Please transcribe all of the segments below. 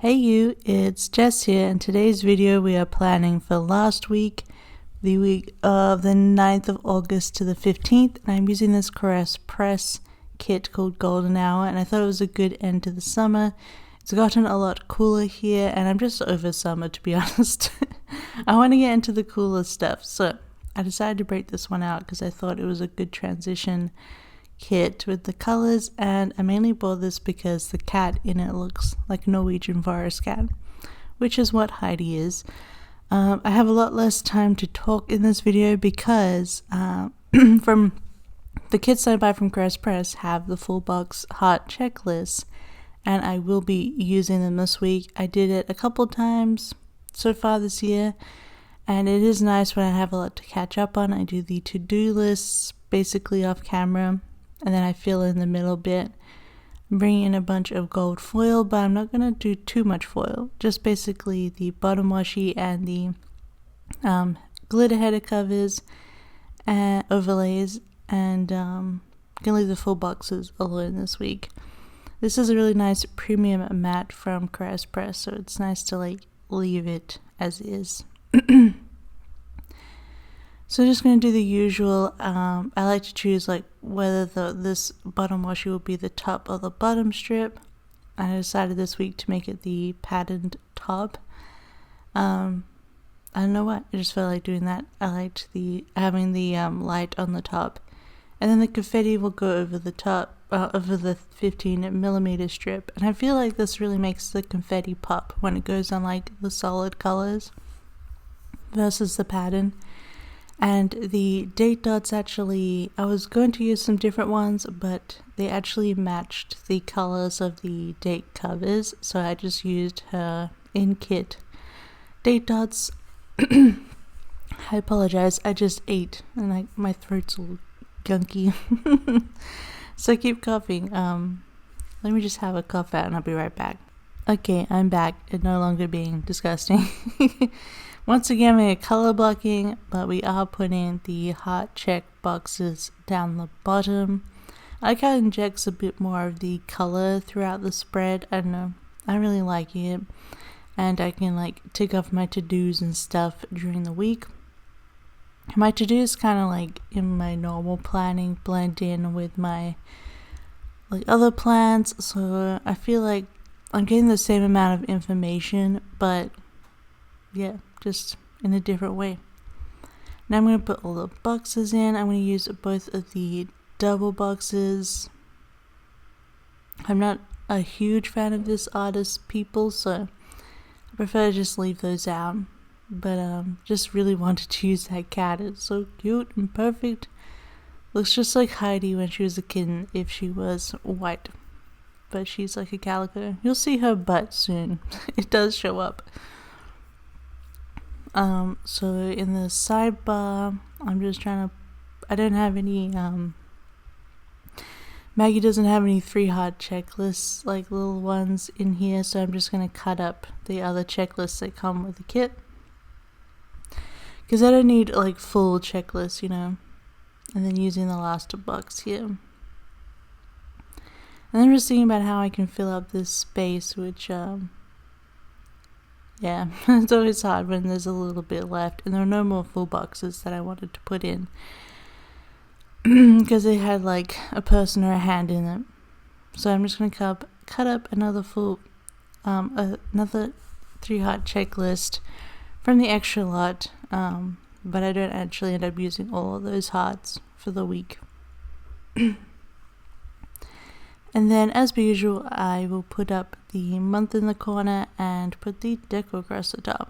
Hey you, it's Jess here. In today's video we are planning for last week, the week of the 9th of August to the 15th, and I'm using this Criz press kit called Golden Hour, and I thought it was a good end to the summer. It's gotten a lot cooler here, and I'm just over summer, to be honest. I want to get into the cooler stuff, so I decided to break this one out because I thought it was a good transition kit with the colors, and I mainly bought this because the cat in it looks like a Norwegian forest cat, which is what Heidi is. I have a lot less time to talk in this video because from the kits I buy from Criz Press have the full box heart checklist, and I will be using them this week. I did it a couple times so far this year, and it is nice when I have a lot to catch up on. I do the to-do lists basically off camera, and then I fill in the middle bit. I'm bringing in a bunch of gold foil, but I'm not going to do too much foil. Just basically the bottom washi and the glitter header covers and overlays, and going to leave the full boxes alone this week. This is a really nice premium matte from Criz Press, so it's nice to leave it as is. So just going to do the usual. I like to choose whether this bottom washi will be the top or the bottom strip. I decided this week to make it the patterned top. I don't know what, I just felt like doing that. I liked having the light on the top, and then the confetti will go over the top, over the 15mm strip. And I feel like this really makes the confetti pop when it goes on the solid colors versus the pattern. And the date dots actually, I was going to use some different ones, but they actually matched the colors of the date covers, so I just used her in-kit date dots. I apologize, I just ate and my throat's all gunky. So I keep coughing. Let me just have a cough out and I'll be right back. Okay, I'm back. It's no longer being disgusting. Once again, we're color blocking, but we are putting the heart check boxes down the bottom. I like how it injects a bit more of the color throughout the spread. I don't know, I really like it. And I can tick off my to-dos and stuff during the week. My to-dos kind of in my normal planning blend in with my other plans, so I feel like I'm getting the same amount of information, but yeah, just in a different way. Now I'm going to put all the boxes in. I'm going to use both of the double boxes. I'm not a huge fan of this artist's people, so I prefer to just leave those out. But just really wanted to use that cat. It's so cute and perfect. Looks just like Heidi when she was a kitten if she was white. But she's like a calico. You'll see her butt soon. It does show up. So in the sidebar, I'm just trying to, I don't have any, Maggie doesn't have any 3 heart checklists, little ones in here, so I'm just going to cut up the other checklists that come with the kit. Because I don't need, full checklists, and then using the last box here. And then just thinking about how I can fill up this space, which, yeah, it's always hard when there's a little bit left, and there are no more full boxes that I wanted to put in because they had a person or a hand in it. So I'm just going to cut up another full, another 3 heart checklist from the extra lot, but I don't actually end up using all of those hearts for the week. And then, as per usual, I will put up the month in the corner and put the deco across the top,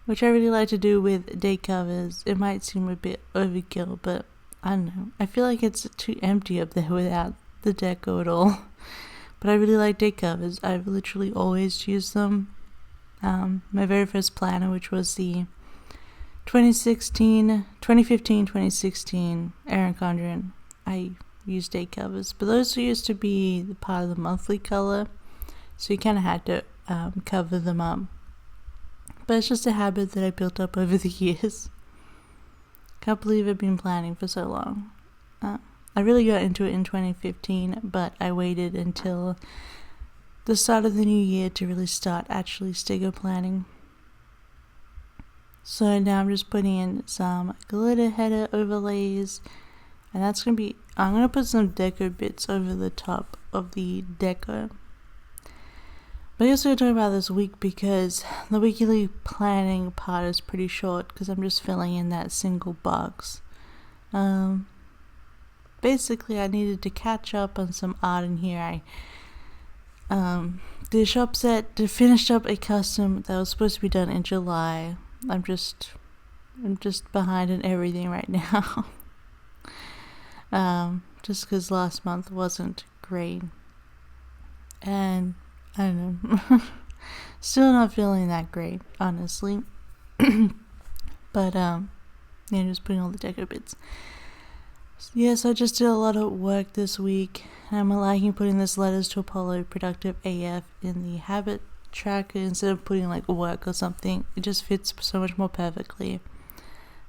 which I really like to do with day covers. It might seem a bit overkill, but I don't know. I feel like it's too empty up there without the deco at all. But I really like day covers. I've literally always used them. My very first planner, which was the 2015-2016 Erin Condren, I used day covers, but those used to be the part of the monthly color, so you kind of had to cover them up. But it's just a habit that I built up over the years. Can't believe I've been planning for so long. I really got into it in 2015, but I waited until the start of the new year to really start actually sticker planning. So now I'm just putting in some glitter header overlays, and that's going to be, I'm going to put some deco bits over the top of the deco. But I guess we're talking about this week because the weekly planning part is pretty short because I'm just filling in that single box. Basically, I needed to catch up on some art in here. I did a shop set, finished up a custom that was supposed to be done in July. I'm just behind in everything right now. Just because last month wasn't great. And I don't know. Still not feeling that great, honestly. But, just putting all the deco bits. Yes, I just did a lot of work this week. I'm liking putting this Letters to Apollo Productive AF in the habit tracker instead of putting like work or something. It just fits so much more perfectly.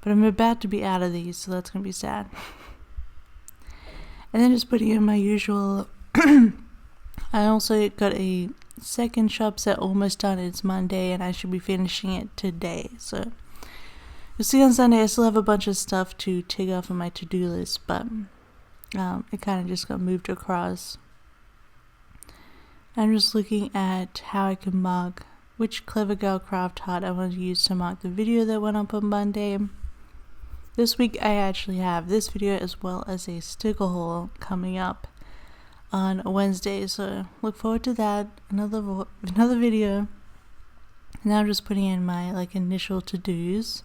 But I'm about to be out of these, so that's going to be sad. And then just putting in my usual... I also got a second shop set almost done. It's Monday and I should be finishing it today. So you'll see on Sunday I still have a bunch of stuff to tick off on my to-do list, but it kind of just got moved across. I'm just looking at how I can mark which Clever Girl craft heart I want to use to mark the video that went up on Monday. This week I actually have this video as well as a sticker haul coming up on Wednesday, so look forward to that. Another video. Now I'm just putting in my initial to-dos.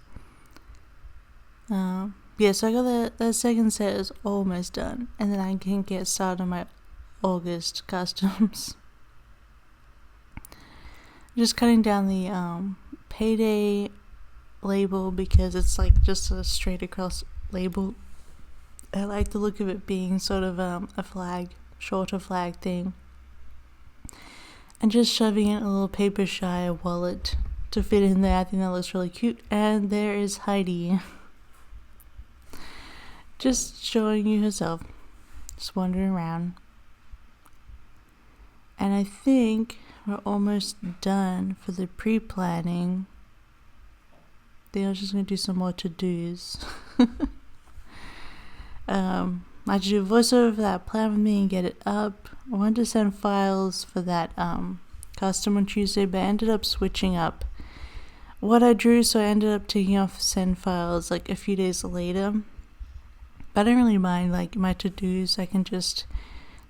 So I got the second set is almost done, and then I can get started on my August customs. Just cutting down the payday label because it's just a straight across label. I like the look of it being sort of a shorter flag thing, and just shoving in a little Papershire wallet to fit in there. I think that looks really cute. And there is Heidi, just showing you herself, just wandering around. And I think we're almost done for the pre-planning. I think I was just going to do some more to-dos. I should do a voiceover for that, plan with me and get it up. I wanted to send files for that custom on Tuesday, but I ended up switching up what I drew, so I ended up taking off send files a few days later. But I don't really mind my to-dos. I can just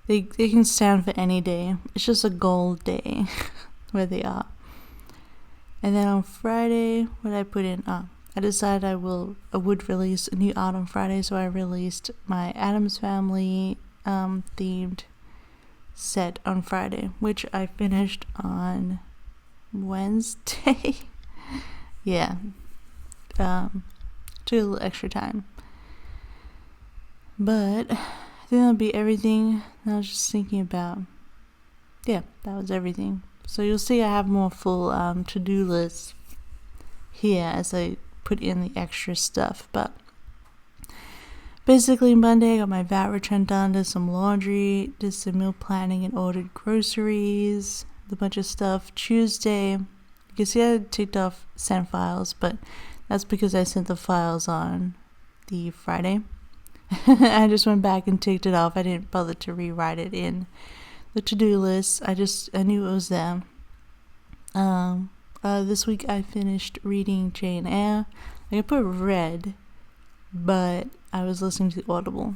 they can stand for any day. It's just a goal day where they are. And then on Friday, what I put in, I decided I would release a new art on Friday, so I released my Addams Family themed set on Friday, which I finished on Wednesday. Yeah. Took a little extra time. But I think that'll be everything. I was just thinking about, that was everything. So you'll see I have more full to-do lists here as I put in the extra stuff. But basically Monday I got my VAT return done, did some laundry, did some meal planning and ordered groceries, a bunch of stuff. Tuesday, you can see I ticked off send files, but that's because I sent the files on the Friday. I just went back and ticked it off. I didn't bother to rewrite it in the to-do list. I knew it was there. This week I finished reading Jane Eyre. I put read, but I was listening to the Audible.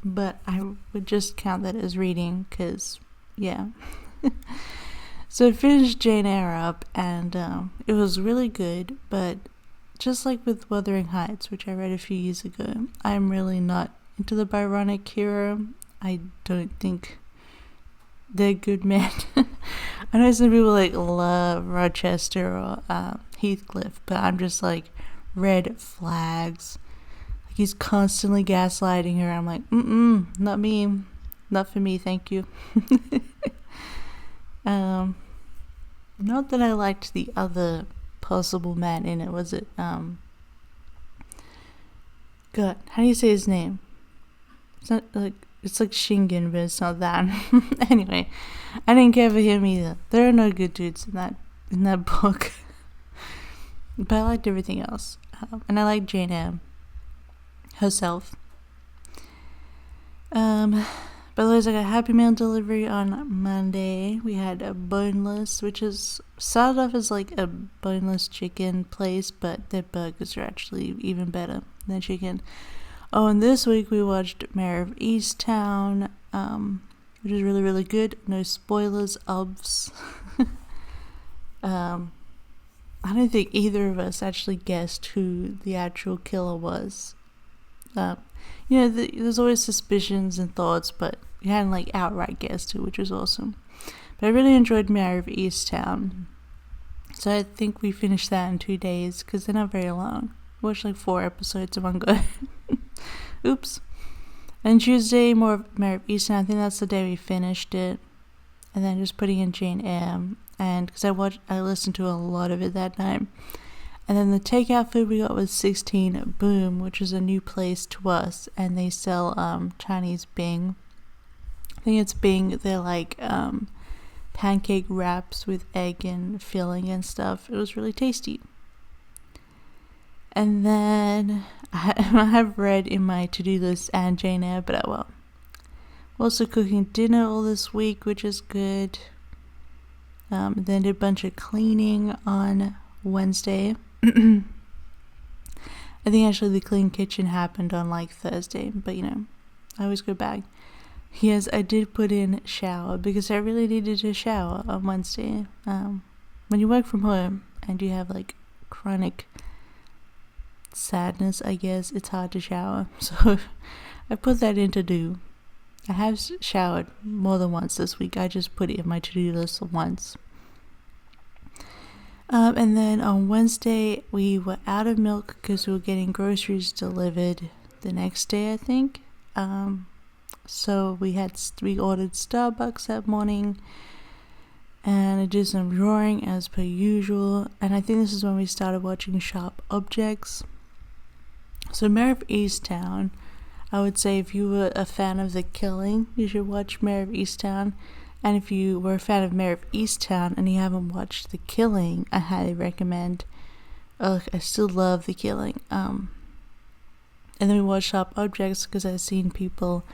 But I would just count that as reading, because, So I finished Jane Eyre up, and it was really good, but just like with Wuthering Heights, which I read a few years ago, I'm really not into the Byronic hero. I don't think they're good men. I know some people love Rochester or Heathcliff, but I'm just red flags. He's constantly gaslighting her. I'm like, not me. Not for me, thank you. Not that I liked the other possible man in it. Was it, God, how do you say his name? It's not It's like Shingen, but it's not that. Anyway, I didn't care for him either. There are no good dudes in that book. But I liked everything else. And I liked Jane Eyre herself. By the way, I got a Happy Meal delivery on Monday. We had a boneless, which is started off as like a boneless chicken place, but their burgers are actually even better than chicken. Oh, and this week we watched Mayor of Easttown, which is really, really good. No spoilers, obvs. I don't think either of us actually guessed who the actual killer was. There's always suspicions and thoughts, but we hadn't like outright guessed it, which was awesome. But I really enjoyed Mayor of Easttown. So I think we finished that in 2 days, because they're not very long. We watched like 4 episodes in one go. Oops. And Tuesday, more of Mayor of Easttown. I think that's the day we finished it. And then just putting in Jane Eyre. And because I listened to a lot of it that night. And then the takeout food we got was 16 Boom, which is a new place to us, and they sell Chinese Bing. I think it's Bing. They're like pancake wraps with egg and filling and stuff. It was really tasty. And then I have read in my to-do list and Jane Eyre, but I will. Also cooking dinner all this week, which is good. Then did a bunch of cleaning on Wednesday. I think actually the clean kitchen happened on like Thursday, but I always go back. Yes, I did put in shower because I really needed a shower on Wednesday. When you work from home and you have like chronic sadness, I guess, it's hard to shower. So I put that in to do. I have showered more than once this week. I just put it in my to-do list once. And then on Wednesday, we were out of milk because we were getting groceries delivered the next day, I think. So we ordered Starbucks that morning, and I did some drawing as per usual. And I think this is when we started watching Sharp Objects. So Mayor of Easttown, I would say if you were a fan of The Killing, you should watch Mayor of Easttown. And if you were a fan of Mayor of Easttown and you haven't watched The Killing, I highly recommend. I still love The Killing. And then we watched Sharp Objects because I've seen people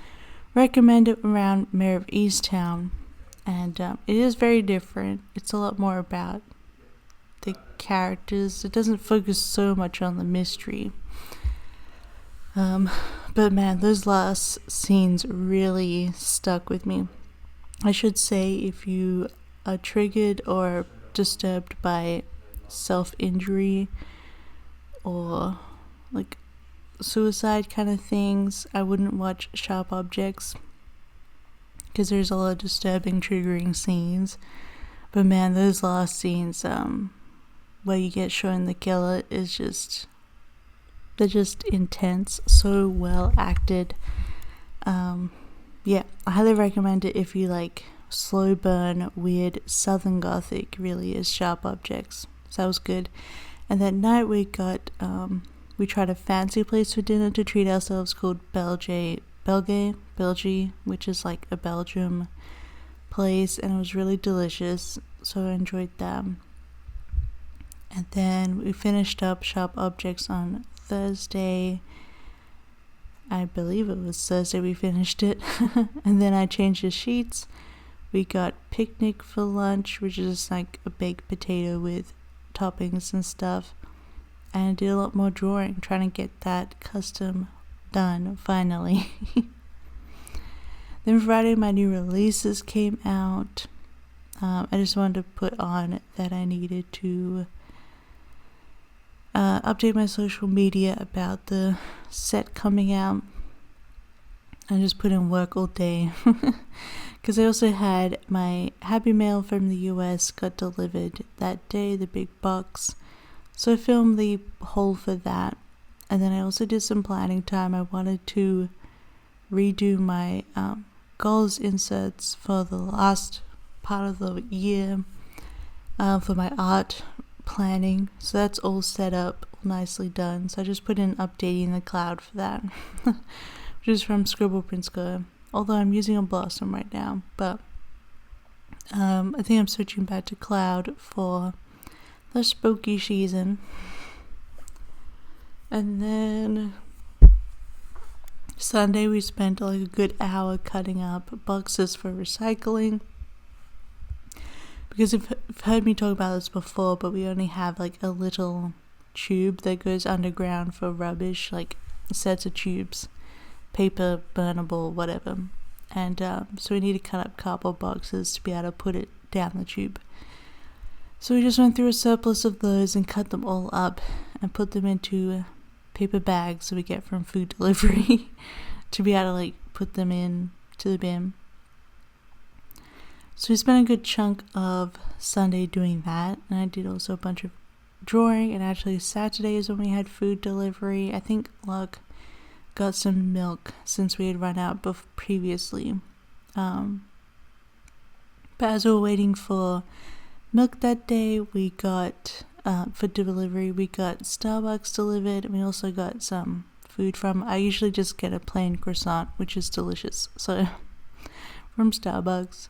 recommend it around Mayor of Easttown. And it is very different. It's a lot more about the characters. It doesn't focus so much on the mystery. But man, those last scenes really stuck with me. I should say, if you are triggered or disturbed by self-injury or like suicide kind of things, I wouldn't watch Sharp Objects because there's a lot of disturbing, triggering scenes. But man, those last scenes where you get shown the killer is they're just intense, so well acted. Yeah, I highly recommend it if you like slow burn, weird Southern Gothic. Really is Sharp Objects. So that was good. And that night we got we tried a fancy place for dinner to treat ourselves called Belge, which is like a Belgium place, and it was really delicious. So I enjoyed that. And then we finished up Sharp Objects on Thursday. I believe it was Thursday we finished it. And then I changed the sheets. We got picnic for lunch, which is like a baked potato with toppings and stuff. And I did a lot more drawing, trying to get that custom done finally. Then Friday my new releases came out. I just wanted to put on that I needed to update my social media about the set coming out. I just put in work all day because I also had my Happy Mail from the US got delivered that day, the big box. So I filmed the haul for that, and then I also did some planning time. I wanted to redo my goals inserts for the last part of the year for my art planning, so that's all set up, nicely done. So I just put in updating the cloud for that, which is from Scribble Prints Co. although I'm using a Blossom right now, but I think I'm switching back to Cloud for the spooky season. And then Sunday we spent like a good hour cutting up boxes for recycling, because you've heard me talk about this before, but we only have like a little tube that goes underground for rubbish, like sets of tubes, paper, burnable, whatever. And so we need to cut up cardboard boxes to be able to put it down the tube. So we just went through a surplus of those and cut them all up and put them into paper bags that we get from food delivery to be able to like put them in to the bin. So we spent a good chunk of Sunday doing that, and I did also a bunch of drawing, and actually Saturday is when we had food delivery. I think Luck got some milk since we had run out previously. But as we were waiting for milk that day, we got, for delivery, we got Starbucks delivered, and we also got some food from, I usually just get a plain croissant, which is delicious, so from Starbucks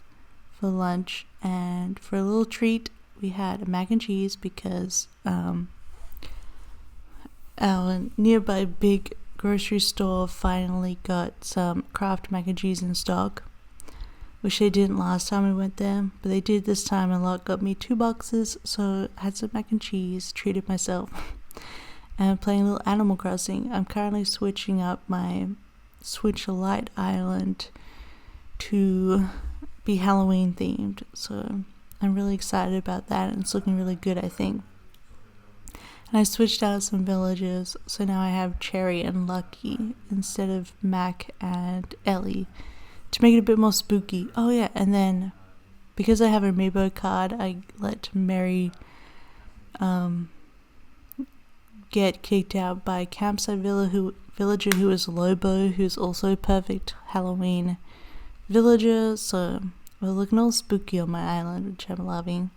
for lunch. And for a little treat, we had a mac and cheese, because our nearby big grocery store finally got some Kraft mac and cheese in stock, which they didn't last time we went there, but they did this time, and Lot got me 2 boxes, so I had some mac and cheese, treated myself, and playing a little Animal Crossing. I'm currently switching up my Switch Light Island to be Halloween themed, so I'm really excited about that, and it's looking really good, I think. And I switched out some villagers, so now I have Cherry and Lucky instead of Mac and Ellie, to make it a bit more spooky. Oh yeah, and then because I have a Amiibo card, I let Mary get kicked out by Campsite Villager who is Lobo, who's also a perfect Halloween villager, so we're looking all spooky on my island, which I'm loving.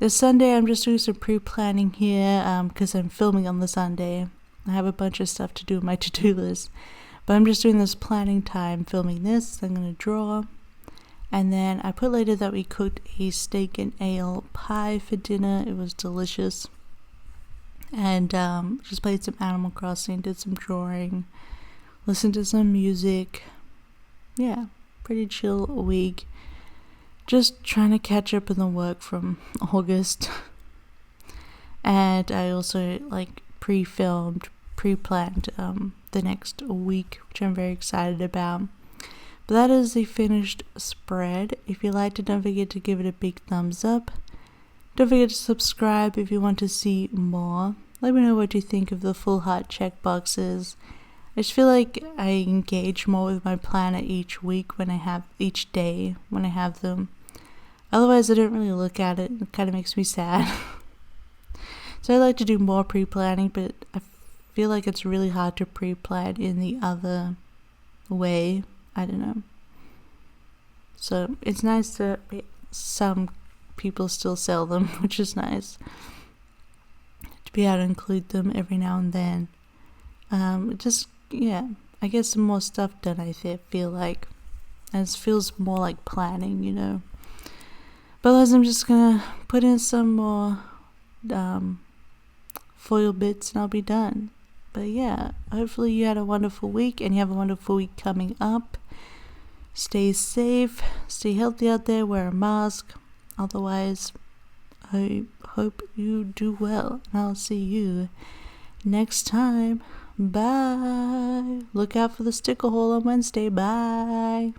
This Sunday I'm just doing some pre-planning here, because I'm filming on the Sunday. I have a bunch of stuff to do on my to-do list, but I'm just doing this planning time, filming this. I'm going to draw, and then I put later that we cooked a steak and ale pie for dinner. It was delicious, and just played some Animal Crossing, did some drawing, listened to some music. Yeah, pretty chill week. Just trying to catch up in the work from August. And I also like pre-planned the next week, which I'm very excited about. But that is the finished spread. If you liked it, don't forget to give it a big thumbs up. Don't forget to subscribe if you want to see more. Let me know what you think of the full heart check boxes. I just feel like I engage more with my planner each week when I have each day when I have them. Otherwise, I don't really look at it. It kind of makes me sad. So I like to do more pre-planning, but I feel like it's really hard to pre-plan in the other way. I don't know. So it's nice that some people still sell them, which is nice. To be able to include them every now and then. Just, yeah, I get some more stuff done, I feel like. And it feels more like planning, you know. But otherwise, I'm just gonna put in some more foil bits and I'll be done. But yeah, hopefully you had a wonderful week and you have a wonderful week coming up. Stay safe, stay healthy out there, wear a mask. Otherwise, I hope you do well. And I'll see you next time. Bye. Look out for the sticker haul on Wednesday. Bye.